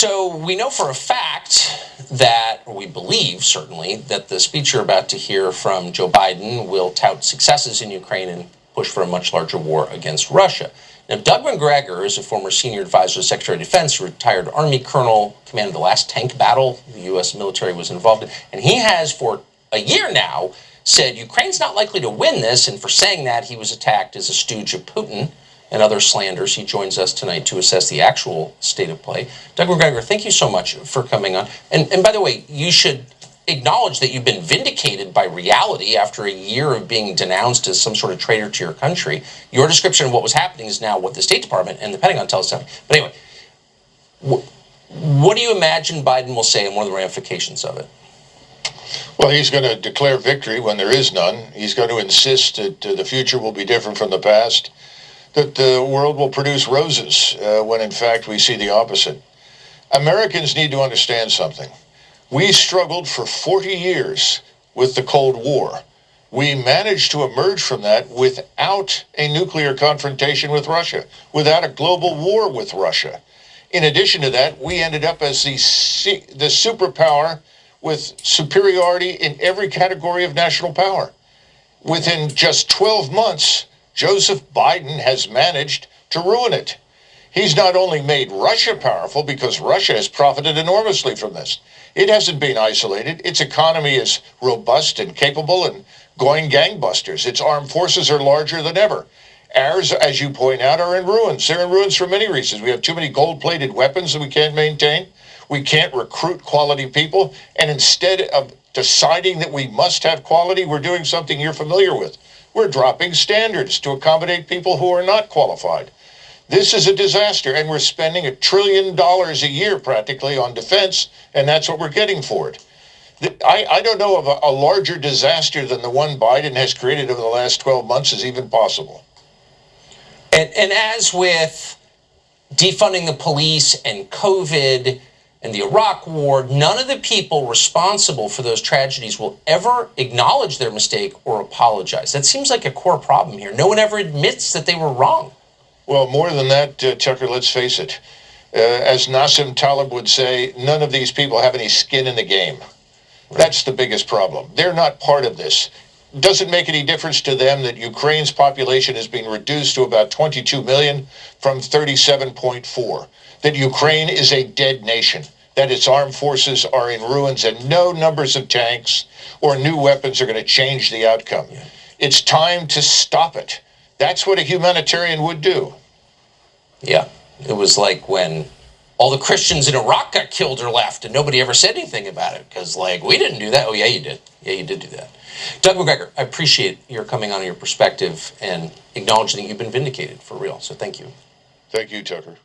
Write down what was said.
So we know for a fact that, or we believe certainly, that the speech you're about to hear from Joe Biden will tout successes in Ukraine and push for a much larger war against Russia. Now, Doug McGregor is a former senior advisor to the Secretary of Defense, retired Army colonel, commanded the last tank battle the U.S. military was involved in. And he has, for a year now, said Ukraine's not likely to win this. And for saying that, he was attacked as a stooge of Putin and other slanders. He joins us tonight to assess the actual state of play. Doug McGregor, thank you so much for coming on. And by the way, you should acknowledge that you've been vindicated by reality after a year of being denounced as some sort of traitor to your country. Your description of what was happening is now what the State Department and the Pentagon tell us. But anyway, what do you imagine Biden will say and what are the ramifications of it? Well, he's going to declare victory when there is none. He's going to insist that the future will be different from the past, that the world will produce roses when in fact we see the opposite. Americans need to understand something. We struggled for 40 years with the Cold War. We managed to emerge from that without a nuclear confrontation with Russia, without a global war with Russia. In addition to that, we ended up as the superpower with superiority in every category of national power. Within just 12 months, Joseph Biden has managed to ruin it. He's not only made Russia powerful because Russia has profited enormously from this. It hasn't been isolated. Its economy is robust and capable and going gangbusters. Its armed forces are larger than ever. Ours, as you point out, are in ruins. They're in ruins for many reasons. We have too many gold-plated weapons that we can't maintain. We can't recruit quality people. And instead of deciding that we must have quality, we're doing something you're familiar with. We're dropping standards to accommodate people who are not qualified. This is a disaster, and we're spending $1 trillion a year practically on defense, and that's what we're getting for it. I don't know of a larger disaster than the one Biden has created over the last 12 months is even possible. And as with defunding the police and COVID and the Iraq war, none of the people responsible for those tragedies will ever acknowledge their mistake or apologize. That seems like a core problem here. No one ever admits that they were wrong. Well, more than that, Tucker, let's face it. As Nassim Taleb would say, none of these people have any skin in the game. Right. That's the biggest problem. They're not part of this. Doesn't make any difference to them that Ukraine's population has been reduced to about 22 million from 37.4. That Ukraine is a dead nation. That its armed forces are in ruins and no numbers of tanks or new weapons are going to change the outcome. Yeah. It's time to stop it. That's what a humanitarian would do. Yeah, it was like when all the Christians in Iraq got killed or left and nobody ever said anything about it because, like, we didn't do that. Oh, yeah, you did. Yeah, you did do that. Doug McGregor, I appreciate your coming on, your perspective, and acknowledging that you've been vindicated for real. So thank you. Thank you, Tucker.